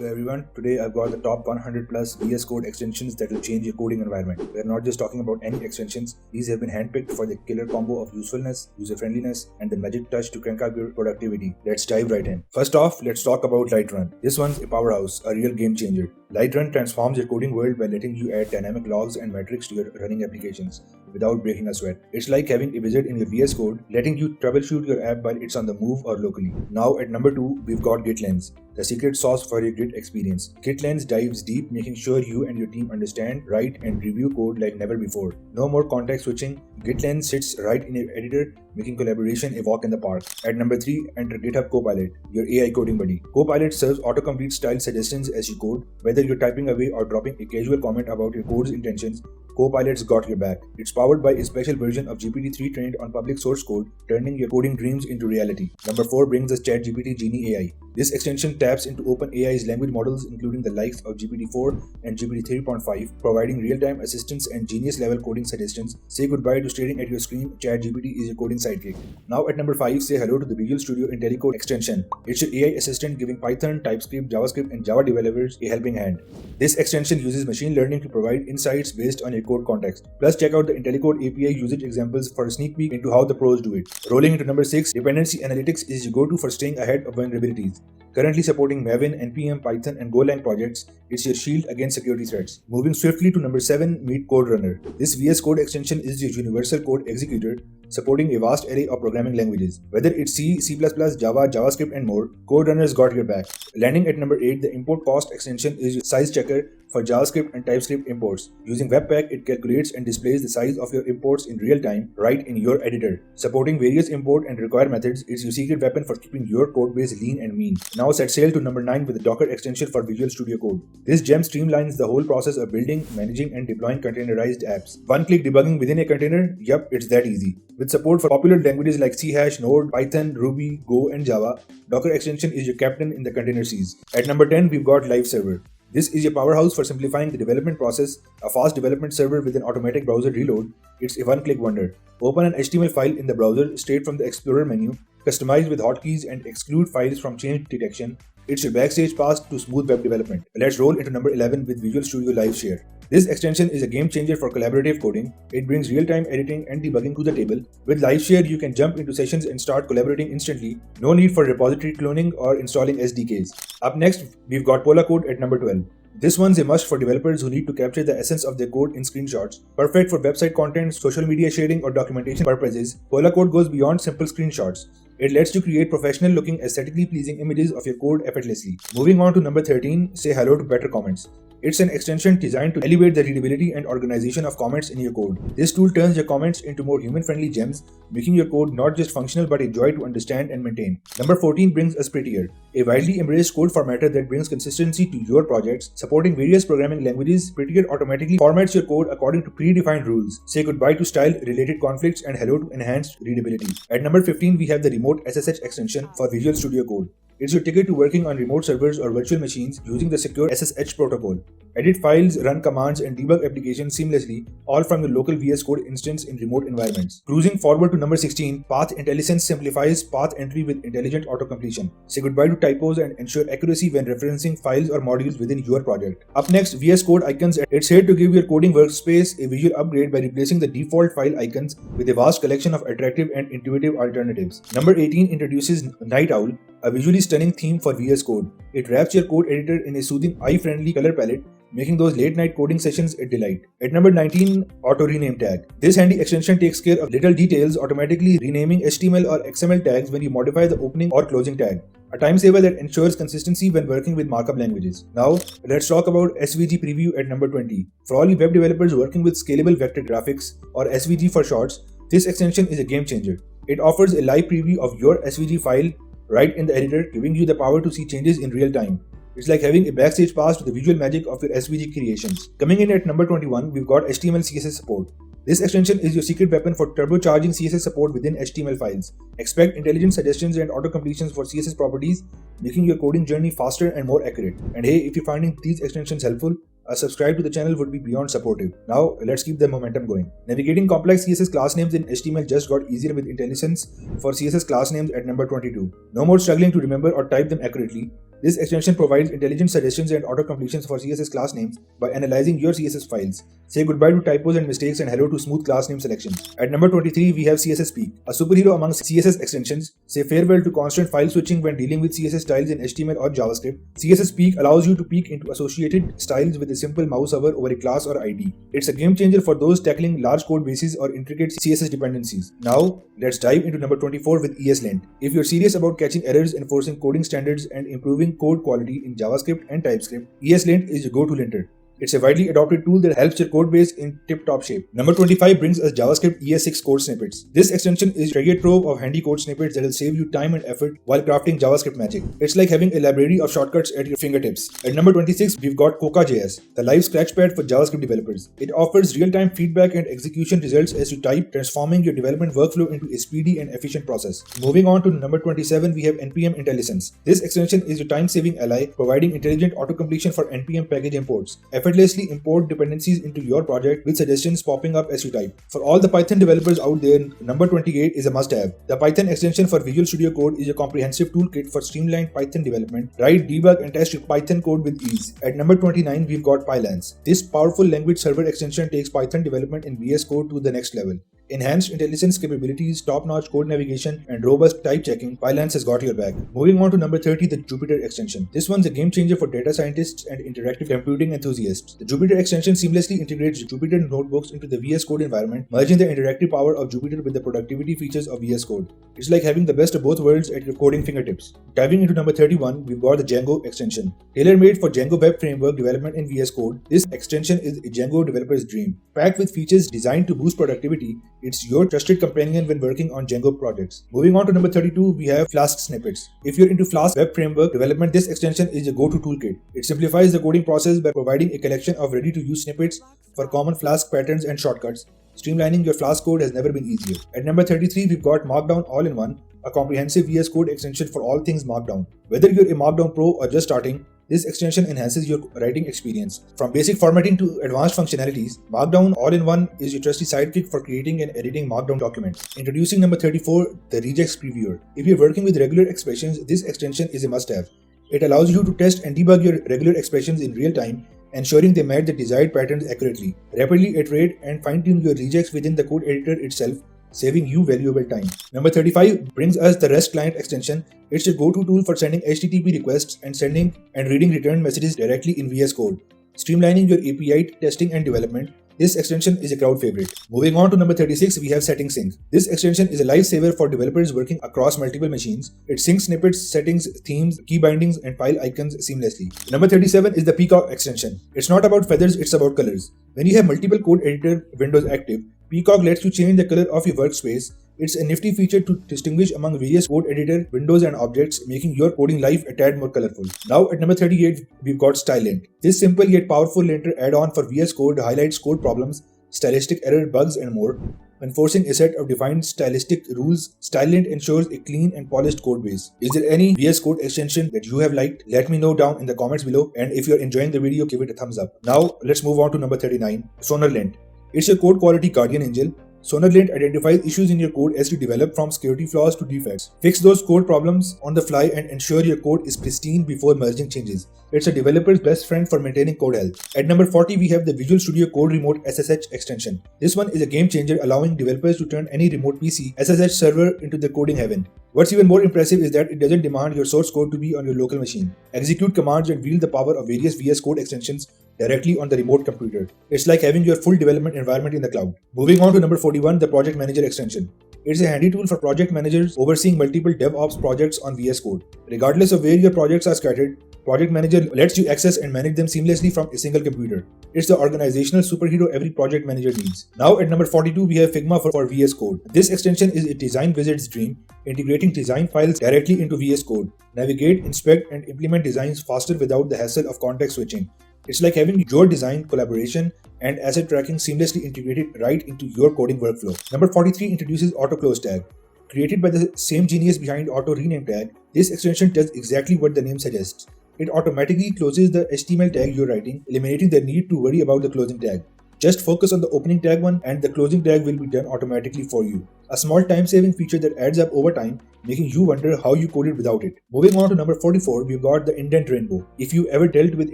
Hello everyone, today I've got the top 100 plus VSCode extensions that will change your coding environment. We're not just talking about any extensions, these have been handpicked for the killer combo of usefulness, user-friendliness, and the magic touch to crank up your productivity. Let's dive right in. First off, let's talk about Lightrun. This one's a powerhouse, a real game changer. Lightrun transforms your coding world by letting you add dynamic logs and metrics to your running applications without breaking a sweat. It's like having a wizard in your VS Code, letting you troubleshoot your app while it's on the move or locally. Now at number 2, we've got GitLens, the secret sauce for your Git experience. GitLens dives deep, making sure you and your team understand, write, and review code like never before. No more context switching. GitLens sits right in your editor, making collaboration a walk in the park. At number 3, enter GitHub Copilot, your AI coding buddy. Copilot serves autocomplete style suggestions as you code. Whether you're typing away or dropping a casual comment about your code's intentions, Copilot's got your back. It's powered by a special version of GPT-3 trained on public source code, turning your coding dreams into reality. Number 4 brings us ChatGPT Genie AI. This extension taps into OpenAI's language models, including the likes of GPT-4 and GPT-3.5, providing real-time assistance and genius-level coding suggestions. Say goodbye to staring at your screen. ChatGPT is your coding sidekick. Now at number 5, say hello to the Visual Studio IntelliCode extension. It's your AI assistant giving Python, TypeScript, JavaScript, and Java developers a helping hand. This extension uses machine learning to provide insights based on your code context. Plus, check out the IntelliCode API usage examples for a sneak peek into how the pros do it. Rolling into number 6, Dependency Analytics is your go-to for staying ahead of vulnerabilities. Currently supporting Maven, NPM, Python, and Golang projects, it's your shield against security threats. Moving swiftly to number 7, meet CodeRunner. This VS Code extension is your universal code executor, supporting a vast array of programming languages. Whether it's C, C++, Java, JavaScript, and more, CodeRunner's got your back. Landing at number 8, the import cost extension is your size checker for JavaScript and TypeScript imports. Using Webpack, it calculates and displays the size of your imports in real time right in your editor. Supporting various import and require methods, it's your secret weapon for keeping your codebase lean and mean. Now set sail to number 9 with the Docker extension for Visual Studio Code. This gem streamlines the whole process of building, managing, and deploying containerized apps. One-click debugging within a container? Yup, it's that easy. With support for popular languages like C#, Node, Python, Ruby, Go, and Java, Docker extension is your captain in the container seas. At number 10, we've got Live Server. This is your powerhouse for simplifying the development process, a fast development server with an automatic browser reload. It's a one-click wonder. Open an HTML file in the browser straight from the Explorer menu, customize with hotkeys and exclude files from change detection. It's your backstage pass to smooth web development. Let's roll into number 11 with Visual Studio Live Share. This extension is a game changer for collaborative coding. It brings real-time editing and debugging to the table. With Live Share, you can jump into sessions and start collaborating instantly. No need for repository cloning or installing SDKs. Up next, we've got Polacode at number 12. This one's a must for developers who need to capture the essence of their code in screenshots. Perfect for website content, social media sharing, or documentation purposes, Polacode goes beyond simple screenshots. It lets you create professional-looking, aesthetically pleasing images of your code effortlessly. Moving on to number 13, say hello to Better Comments. It's an extension designed to elevate the readability and organization of comments in your code. This tool turns your comments into more human-friendly gems, making your code not just functional but a joy to understand and maintain. Number 14 brings us Prettier, a widely embraced code formatter that brings consistency to your projects. Supporting various programming languages, Prettier automatically formats your code according to predefined rules. Say goodbye to style-related conflicts and hello to enhanced readability. At number 15, we have the Remote SSH extension for Visual Studio Code. It's your ticket to working on remote servers or virtual machines using the secure SSH protocol. Edit files, run commands, and debug applications seamlessly, all from your local VS Code instance in remote environments. Cruising forward to number 16, Path Intelligence simplifies path entry with intelligent auto-completion. Say goodbye to typos and ensure accuracy when referencing files or modules within your project. Up next, VS Code Icons. It's here to give your coding workspace a visual upgrade by replacing the default file icons with a vast collection of attractive and intuitive alternatives. Number 18 introduces Night Owl, a visually stunning theme for VS Code. It wraps your code editor in a soothing, eye-friendly color palette, making those late-night coding sessions a delight. At number 19, Auto Rename Tag. This handy extension takes care of little details, automatically renaming HTML or XML tags when you modify the opening or closing tag. A time saver that ensures consistency when working with markup languages. Now, let's talk about SVG Preview at number 20. For all you web developers working with scalable vector graphics, or SVG for shorts, this extension is a game changer. It offers a live preview of your SVG file right in the editor, giving you the power to see changes in real time. It's like having a backstage pass to the visual magic of your SVG creations. Coming in at number 21, we've got HTML CSS support. This extension is your secret weapon for turbocharging CSS support within HTML files. Expect intelligent suggestions and auto-completions for CSS properties, making your coding journey faster and more accurate. And hey, if you're finding these extensions helpful, a subscribe to the channel would be beyond supportive. Now, let's keep the momentum going. Navigating complex CSS class names in HTML just got easier with IntelliSense for CSS class names at number 22. No more struggling to remember or type them accurately. This extension provides intelligent suggestions and auto-completions for CSS class names by analyzing your CSS files. Say goodbye to typos and mistakes and hello to smooth class name selections. At number 23, we have CSS Peek, a superhero among CSS extensions. Say farewell to constant file switching when dealing with CSS styles in HTML or JavaScript. CSS Peek allows you to peek into associated styles with a simple mouse hover over a class or ID. It's a game changer for those tackling large code bases or intricate CSS dependencies. Now, let's dive into number 24 with ESLint. If you're serious about catching errors, enforcing coding standards, and improving code quality in JavaScript and TypeScript, ESLint is your go-to linter. It's a widely adopted tool that helps your code base in tip-top shape. Number 25 brings us JavaScript ES6 code snippets. This extension is a treasure trove of handy code snippets that will save you time and effort while crafting JavaScript magic. It's like having a library of shortcuts at your fingertips. At number 26, we've got Coca.js, the live scratchpad for JavaScript developers. It offers real-time feedback and execution results as you type, transforming your development workflow into a speedy and efficient process. Moving on to number 27, we have NPM IntelliSense. This extension is your time-saving ally, providing intelligent auto-completion for NPM package imports. Effortlessly import dependencies into your project with suggestions popping up as you type. For all the Python developers out there, number 28 is a must-have. The Python extension for Visual Studio Code is a comprehensive toolkit for streamlined Python development. Write, debug, and test your Python code with ease. At number 29, we've got Pylance. This powerful language server extension takes Python development in VS Code to the next level. Enhanced intelligence capabilities, top-notch code navigation, and robust type checking, Pylance has got your back. Moving on to number 30, the Jupyter extension. This one's a game changer for data scientists and interactive computing enthusiasts. The Jupyter extension seamlessly integrates Jupyter notebooks into the VS Code environment, merging the interactive power of Jupyter with the productivity features of VS Code. It's like having the best of both worlds at your coding fingertips. Diving into number 31, we've got the Django extension. Tailor-made for Django web framework development in VS Code, this extension is a Django developer's dream. Packed with features designed to boost productivity, it's your trusted companion when working on Django projects. Moving on to number 32, we have Flask snippets. If you're into Flask web framework development, this extension is a go-to toolkit. It simplifies the coding process by providing a collection of ready-to-use snippets for common Flask patterns and shortcuts. Streamlining your Flask code has never been easier. At number 33, we've got Markdown All-in-One, a comprehensive VS Code extension for all things Markdown. Whether you're a Markdown pro or just starting, this extension enhances your writing experience. From basic formatting to advanced functionalities, Markdown All-in-One is your trusty sidekick for creating and editing Markdown documents. Introducing number 34, the Regex Previewer. If you're working with regular expressions, this extension is a must-have. It allows you to test and debug your regular expressions in real time, ensuring they match the desired patterns accurately. Rapidly iterate and fine-tune your regex within the code editor itself, saving you valuable time. Number 35 brings us the REST client extension. It's your go-to tool for sending HTTP requests and sending and reading return messages directly in VS Code. Streamlining your API testing and development, this extension is a crowd favorite. Moving on to number 36, we have Setting Sync. This extension is a lifesaver for developers working across multiple machines. It syncs snippets, settings, themes, key bindings, and file icons seamlessly. Number 37 is the Peacock extension. It's not about feathers, it's about colors. When you have multiple code editor windows active, Peacock lets you change the color of your workspace. It's a nifty feature to distinguish among various code editor windows and objects, making your coding life a tad more colorful. Now at number 38, we've got StyleLint. This simple yet powerful linter add-on for VS Code highlights code problems, stylistic error, bugs, and more. Enforcing a set of defined stylistic rules, StyleLint ensures a clean and polished code base. Is there any VS Code extension that you have liked? Let me know down in the comments below, and if you're enjoying the video, give it a thumbs up. Now let's move on to number 39, SonarLint. It's your code quality guardian angel. SonarLint identifies issues in your code as you develop, from security flaws to defects. Fix those code problems on the fly and ensure your code is pristine before merging changes. It's a developer's best friend for maintaining code health. At number 40, we have the Visual Studio Code Remote SSH extension. This one is a game changer, allowing developers to turn any remote PC SSH server into their coding heaven. What's even more impressive is that it doesn't demand your source code to be on your local machine. Execute commands and wield the power of various VS Code extensions directly on the remote computer. It's like having your full development environment in the cloud. Moving on to number 41, the Project Manager extension. It's a handy tool for project managers overseeing multiple DevOps projects on VS Code. Regardless of where your projects are scattered, Project Manager lets you access and manage them seamlessly from a single computer. It's the organizational superhero every project manager needs. Now at number 42, we have Figma for VS Code. This extension is a design wizard's dream, integrating design files directly into VS Code. Navigate, inspect, and implement designs faster without the hassle of context switching. It's like having your design, collaboration, and asset tracking seamlessly integrated right into your coding workflow. Number 43 introduces Auto Close Tag. Created by the same genius behind Auto Rename Tag, this extension does exactly what the name suggests. It automatically closes the HTML tag you're writing, eliminating the need to worry about the closing tag. Just focus on the opening tag one and the closing tag will be done automatically for you. A small time-saving feature that adds up over time, making you wonder how you coded without it. Moving on to number 44, we've got the indent rainbow. If you ever dealt with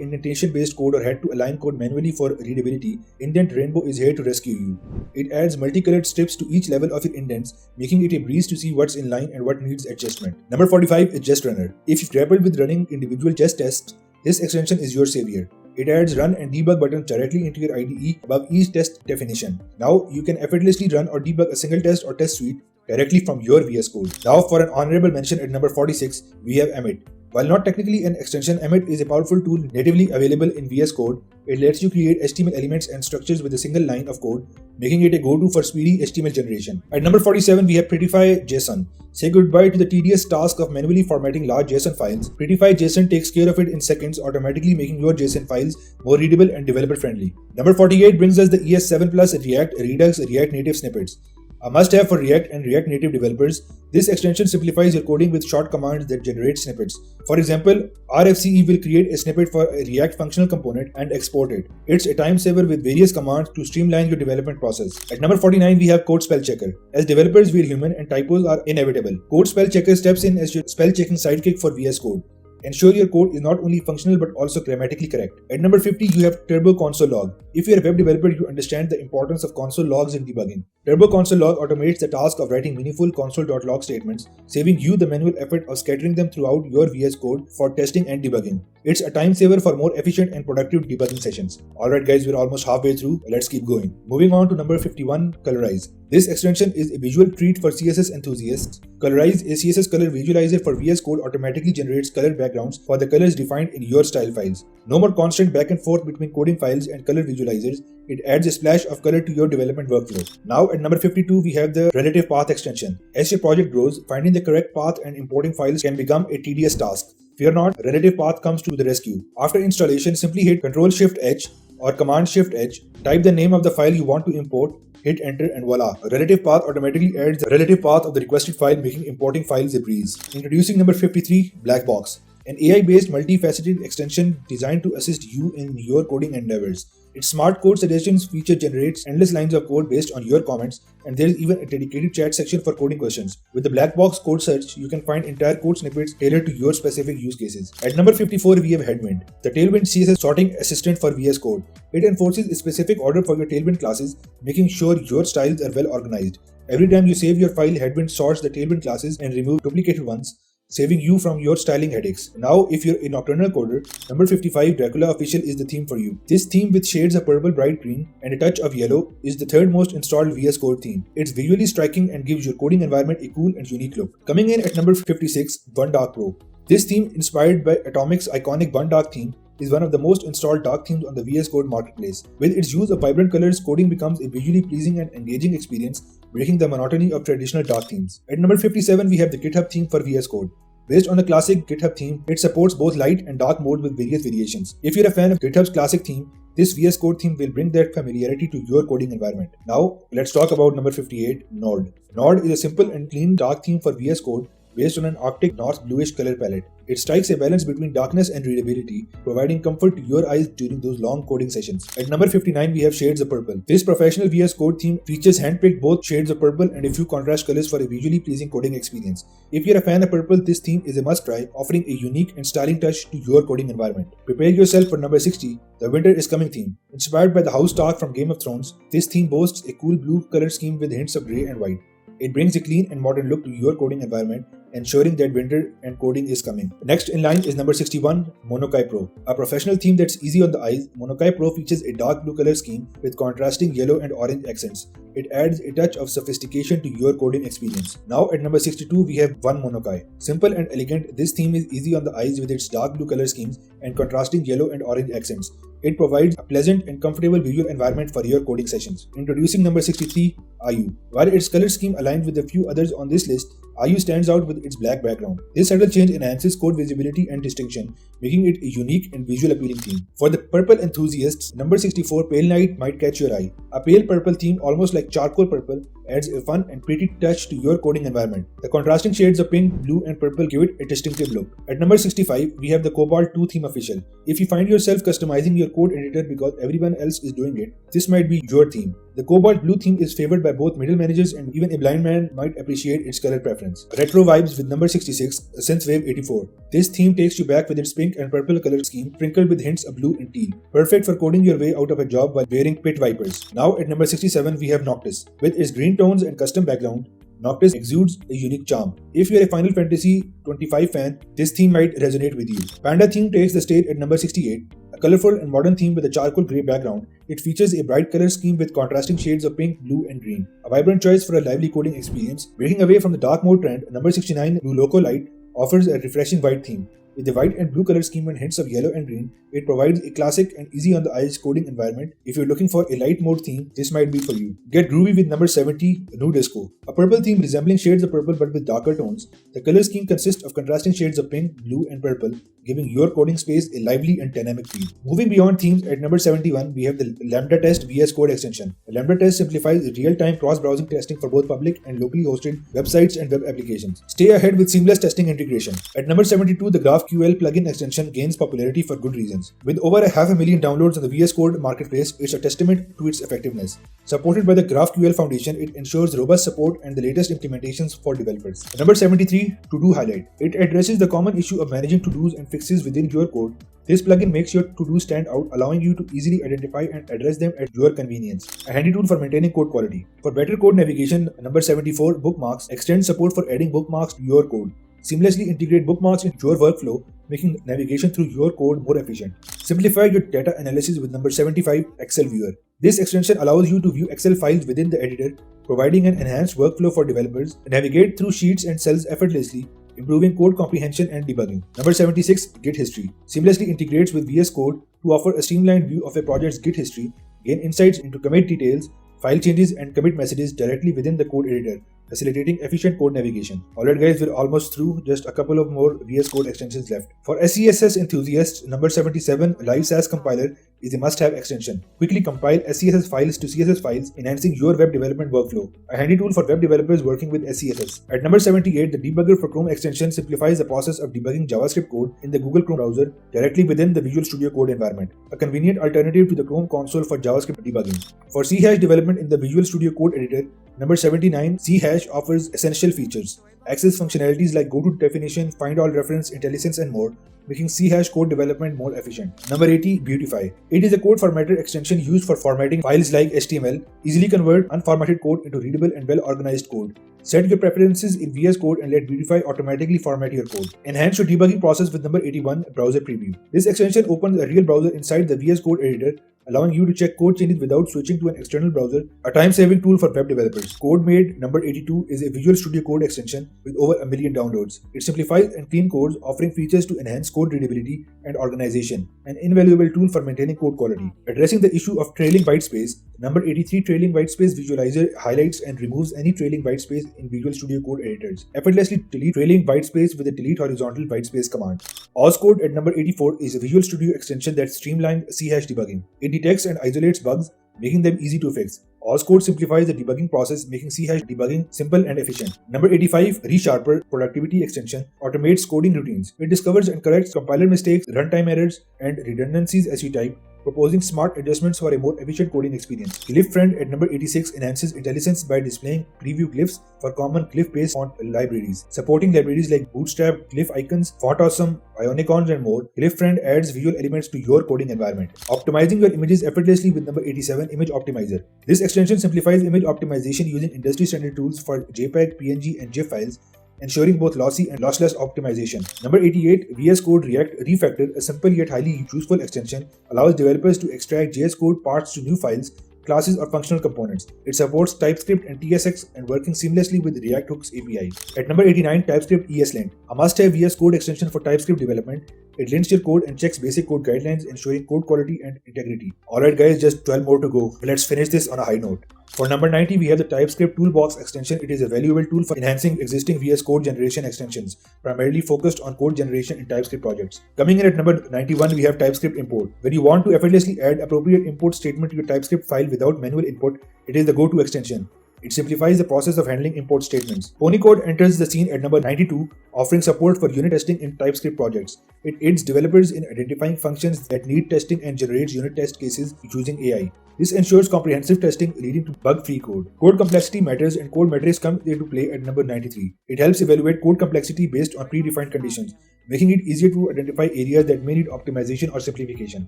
indentation-based code or had to align code manually for readability, indent rainbow is here to rescue you. It adds multicolored strips to each level of your indents, making it a breeze to see what's in line and what needs adjustment. Number 45 is Jest Runner. If you've grappled with running individual Jest tests, this extension is your savior. It adds run and debug buttons directly into your IDE above each test definition. Now you can effortlessly run or debug a single test or test suite directly from your VS Code. Now for an honorable mention at number 46, we have Emmet. While not technically an extension, Emmet is a powerful tool natively available in VS Code. It lets you create HTML elements and structures with a single line of code, making it a go-to for speedy HTML generation. At number 47, we have Prettify JSON. Say goodbye to the tedious task of manually formatting large JSON files. Prettify JSON takes care of it in seconds, automatically making your JSON files more readable and developer-friendly. Number 48 brings us the ES7 Plus React Redux React Native snippets. A must-have for React and React Native developers, this extension simplifies your coding with short commands that generate snippets. For example, RFCE will create a snippet for a React functional component and export it. It's a time saver with various commands to streamline your development process. At number 49, we have Code Spell Checker. As developers, we're human and typos are inevitable. Code Spell Checker steps in as your spell-checking sidekick for VS Code. Ensure your code is not only functional but also grammatically correct. At number 50, you have Turbo Console Log. If you're a web developer, you understand the importance of console logs in debugging. Turbo Console Log automates the task of writing meaningful console.log statements, saving you the manual effort of scattering them throughout your VS Code for testing and debugging. It's a time saver for more efficient and productive debugging sessions. Alright guys, we're almost halfway through. Let's keep going. Moving on to number 51, Colorize. This extension is a visual treat for CSS enthusiasts. Colorize, a CSS color visualizer for VS Code, automatically generates color backgrounds for the colors defined in your style files. No more constant back and forth between coding files and color visualizers. It adds a splash of color to your development workflow. Now at number 52, we have the Relative Path extension. As your project grows, finding the correct path and importing files can become a tedious task. Fear not, Relative Path comes to the rescue. After installation, simply hit Ctrl-Shift-H or Command-Shift-H, type the name of the file you want to import, hit enter and voila. A relative path automatically adds the relative path of the requested file, making importing files a breeze. Introducing number 53, Blackbox. An AI-based multifaceted extension designed to assist you in your coding endeavors. Its smart code suggestions feature generates endless lines of code based on your comments, and there is even a dedicated chat section for coding questions. With the black box code search, you can find entire code snippets tailored to your specific use cases. At number 54, we have Headwind, the Tailwind CSS sorting assistant for VS Code. It enforces a specific order for your Tailwind classes, making sure your styles are well organized. Every time you save your file, Headwind sorts the Tailwind classes and removes duplicated ones, saving you from your styling headaches. Now, if you're a nocturnal coder, number 55, Dracula Official is the theme for you. This theme with shades of purple, bright green, and a touch of yellow is the third most installed VS Code theme. It's visually striking and gives your coding environment a cool and unique look. Coming in at number 56, Bun Dark Pro. This theme, inspired by Atomic's iconic Bun Dark theme, is one of the most installed dark themes on the VS Code marketplace. With its use of vibrant colors, coding becomes a visually pleasing and engaging experience, breaking the monotony of traditional dark themes. At number 57, we have the GitHub theme for VS Code. Based on the classic GitHub theme, it supports both light and dark mode with various variations. If you're a fan of GitHub's classic theme, this VS Code theme will bring that familiarity to your coding environment. Now, let's talk about number 58, Nord. Nord is a simple and clean dark theme for VS Code based on an Arctic North bluish color palette. It strikes a balance between darkness and readability, providing comfort to your eyes during those long coding sessions. At number 59, we have Shades of Purple. This professional VS Code theme features handpicked both shades of purple and a few contrast colors for a visually pleasing coding experience. If you're a fan of purple, this theme is a must-try, offering a unique and styling touch to your coding environment. Prepare yourself for number 60, the Winter is Coming theme. Inspired by the House Stark from Game of Thrones, this theme boasts a cool blue color scheme with hints of grey and white. It brings a clean and modern look to your coding environment, ensuring that winter and coding is coming. Next in line is number 61, Monokai Pro. A professional theme that's easy on the eyes, Monokai Pro features a dark blue color scheme with contrasting yellow and orange accents. It adds a touch of sophistication to your coding experience. Now at number 62, we have One Monokai. Simple and elegant, this theme is easy on the eyes with its dark blue color schemes and contrasting yellow and orange accents. It provides a pleasant and comfortable visual environment for your coding sessions. Introducing number 63, Ayu. While its color scheme aligns with a few others on this list, Ayu stands out with its black background. This subtle change enhances code visibility and distinction, making it a unique and visual appealing theme. For the purple enthusiasts, number 64, Pale Night might catch your eye. A pale purple theme, almost like charcoal purple, adds a fun and pretty touch to your coding environment. The contrasting shades of pink, blue, and purple give it a distinctive look. At number 65, we have the Cobalt 2 theme official. If you find yourself customizing your code editor because everyone else is doing it, this might be your theme. The Cobalt Blue theme is favored by both middle managers, and even a blind man might appreciate its color preference. Retro vibes with number 66, Synthwave 84. This theme takes you back with its pink and purple color scheme sprinkled with hints of blue and teal. Perfect for coding your way out of a job while wearing pit vipers. Now at number 67, we have Noctis. With its green tones and custom background, Noctis exudes a unique charm. If you are a Final Fantasy 25 fan, this theme might resonate with you. Panda theme takes the stage at number 68. A colorful and modern theme with a charcoal grey background, it features a bright color scheme with contrasting shades of pink, blue, and green. A vibrant choice for a lively coding experience. Breaking away from the dark mode trend, number 69, Blue Loco Light offers a refreshing white theme. With the white and blue color scheme and hints of yellow and green, it provides a classic and easy on the eyes coding environment. If you're looking for a light mode theme, this might be for you. Get groovy with number 70, Nu Disco. A purple theme resembling shades of purple but with darker tones. The color scheme consists of contrasting shades of pink, blue, and purple, giving your coding space a lively and dynamic feel. Moving beyond themes, at number 71, we have the Lambda Test VSCode extension. The Lambda Test simplifies real-time cross-browsing testing for both public and locally hosted websites and web applications. Stay ahead with seamless testing integration. At number 72, the GraphQL plugin extension gains popularity for good reasons. With over 500,000 downloads on the VSCode marketplace, it's a testament to its effectiveness. Supported by the GraphQL Foundation, it ensures robust support and the latest implementations for developers. Number 73, To-Do Highlight. It addresses the common issue of managing to-dos and fixes within your code. This plugin makes your to-do stand out, allowing you to easily identify and address them at your convenience. A handy tool for maintaining code quality. For better code navigation, number 74, Bookmarks extends support for adding bookmarks to your code. Seamlessly integrate bookmarks into your workflow, making navigation through your code more efficient. Simplify your data analysis with number 75, Excel Viewer. This extension allows you to view Excel files within the editor, providing an enhanced workflow for developers, navigate through sheets and cells effortlessly, improving code comprehension and debugging. Number 76, Git History. Seamlessly integrates with VS Code to offer a streamlined view of a project's Git history, gain insights into commit details, file changes, and commit messages directly within the code editor, facilitating efficient code navigation. Alright guys, we're almost through, just a couple of more VS Code extensions left. For SCSS enthusiasts, number 77, Live SAS Compiler is a must-have extension. Quickly compile SCSS files to CSS files, enhancing your web development workflow. A handy tool for web developers working with SCSS. At number 78, the Debugger for Chrome extension simplifies the process of debugging JavaScript code in the Google Chrome browser directly within the Visual Studio Code environment. A convenient alternative to the Chrome console for JavaScript debugging. For C# development in the Visual Studio Code editor, number 79, C# offers essential features. Access functionalities like go-to definition, find all reference, IntelliSense, and more, making C# code development more efficient. Number 80, Beautify. It is a code formatter extension used for formatting files like HTML. Easily convert unformatted code into readable and well-organized code. Set your preferences in VS Code and let Beautify automatically format your code. Enhance your debugging process with number 81, Browser Preview. This extension opens a real browser inside the VS Code editor, allowing you to check code changes without switching to an external browser, a time-saving tool for web developers. CodeMade number 82 is a Visual Studio Code extension with over 1 million downloads. It simplifies and clean codes, offering features to enhance code readability and organization, an invaluable tool for maintaining code quality. Addressing the issue of trailing whitespace, number 83 Trailing Whitespace Visualizer highlights and removes any trailing whitespace in Visual Studio Code editors. Effortlessly delete trailing whitespace with the delete horizontal whitespace command. Ozcode at number 84 is a Visual Studio extension that streamlines C# debugging. It detects and isolates bugs, making them easy to fix. Ozcode simplifies the debugging process, making C# debugging simple and efficient. Number 85, ReSharper Productivity Extension automates coding routines. It discovers and corrects compiler mistakes, runtime errors, and redundancies as you type, proposing smart adjustments for a more efficient coding experience. GlyphFriend at number 86 enhances IntelliSense by displaying preview glyphs for common glyph-based font libraries. Supporting libraries like Bootstrap, Glyph Icons, Font Awesome, Ionicons, and more, GlyphFriend adds visual elements to your coding environment. Optimizing your images effortlessly with number 87, Image Optimizer. This extension simplifies image optimization using industry-standard tools for JPEG, PNG, and GIF files, ensuring both lossy and lossless optimization. Number 88, VS Code React Refactor, a simple yet highly useful extension, allows developers to extract JS code parts to new files, classes, or functional components. It supports TypeScript and TSX and working seamlessly with React Hooks API. At number 89, TypeScript ESLint, a must-have VS Code extension for TypeScript development. It links your code and checks basic code guidelines, ensuring code quality and integrity. Alright guys, just 12 more to go. Let's finish this on a high note. For number 90, we have the TypeScript Toolbox extension. It is a valuable tool for enhancing existing VS Code generation extensions, primarily focused on code generation in TypeScript projects. Coming in at number 91, we have TypeScript Import. When you want to effortlessly add appropriate import statement to your TypeScript file without manual input, it is the go-to extension. It simplifies the process of handling import statements. Ponycode enters the scene at number 92, offering support for unit testing in TypeScript projects. It aids developers in identifying functions that need testing and generates unit test cases using AI. This ensures comprehensive testing leading to bug-free code. Code complexity matters and code metrics come into play at number 93. It helps evaluate code complexity based on predefined conditions, making it easier to identify areas that may need optimization or simplification.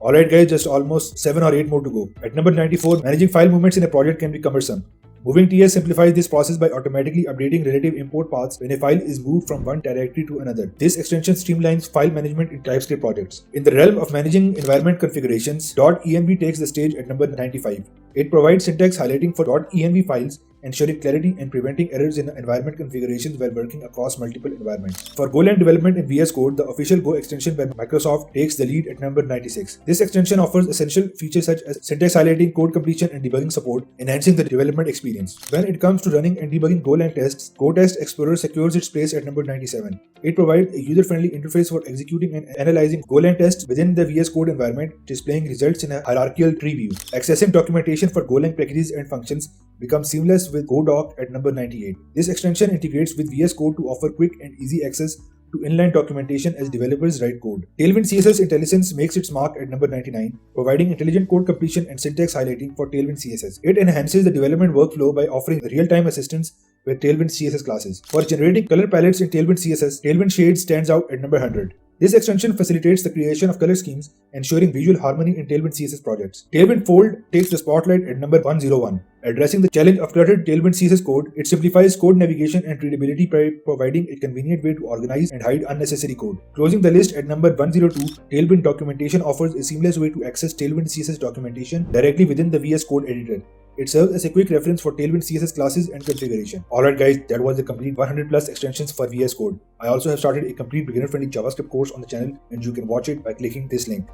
Alright guys, just almost 7 or 8 more to go. At number 94, managing file movements in a project can be cumbersome. Moving TS simplifies this process by automatically updating relative import paths when a file is moved from one directory to another. This extension streamlines file management in TypeScript projects. In the realm of managing environment configurations, .env takes the stage at number 95. It provides syntax highlighting for .env files, ensuring clarity and preventing errors in environment configurations while working across multiple environments. For Golang development in VS Code, the official Go extension by Microsoft takes the lead at number 96. This extension offers essential features such as syntax highlighting, code completion, and debugging support, enhancing the development experience. When it comes to running and debugging Golang tests, GoTest Explorer secures its place at number 97. It provides a user-friendly interface for executing and analyzing Golang tests within the VS Code environment, displaying results in a hierarchical tree view. Accessing documentation for Golang packages and functions becomes seamless with GoDoc at number 98. This extension integrates with VS Code to offer quick and easy access to inline documentation as developers write code. Tailwind CSS IntelliSense makes its mark at number 99, providing intelligent code completion and syntax highlighting for Tailwind CSS. It enhances the development workflow by offering real-time assistance with Tailwind CSS classes. For generating color palettes in Tailwind CSS, Tailwind Shades stands out at number 100. This extension facilitates the creation of color schemes, ensuring visual harmony in Tailwind CSS projects. Tailwind Fold takes the spotlight at number 101. Addressing the challenge of cluttered Tailwind CSS code, it simplifies code navigation and readability by providing a convenient way to organize and hide unnecessary code. Closing the list at number 102, Tailwind Documentation offers a seamless way to access Tailwind CSS documentation directly within the VS Code editor. It serves as a quick reference for Tailwind CSS classes and configuration. Alright guys, that was the complete 100 plus extensions for VS Code. I also have started a complete beginner-friendly JavaScript course on the channel and you can watch it by clicking this link.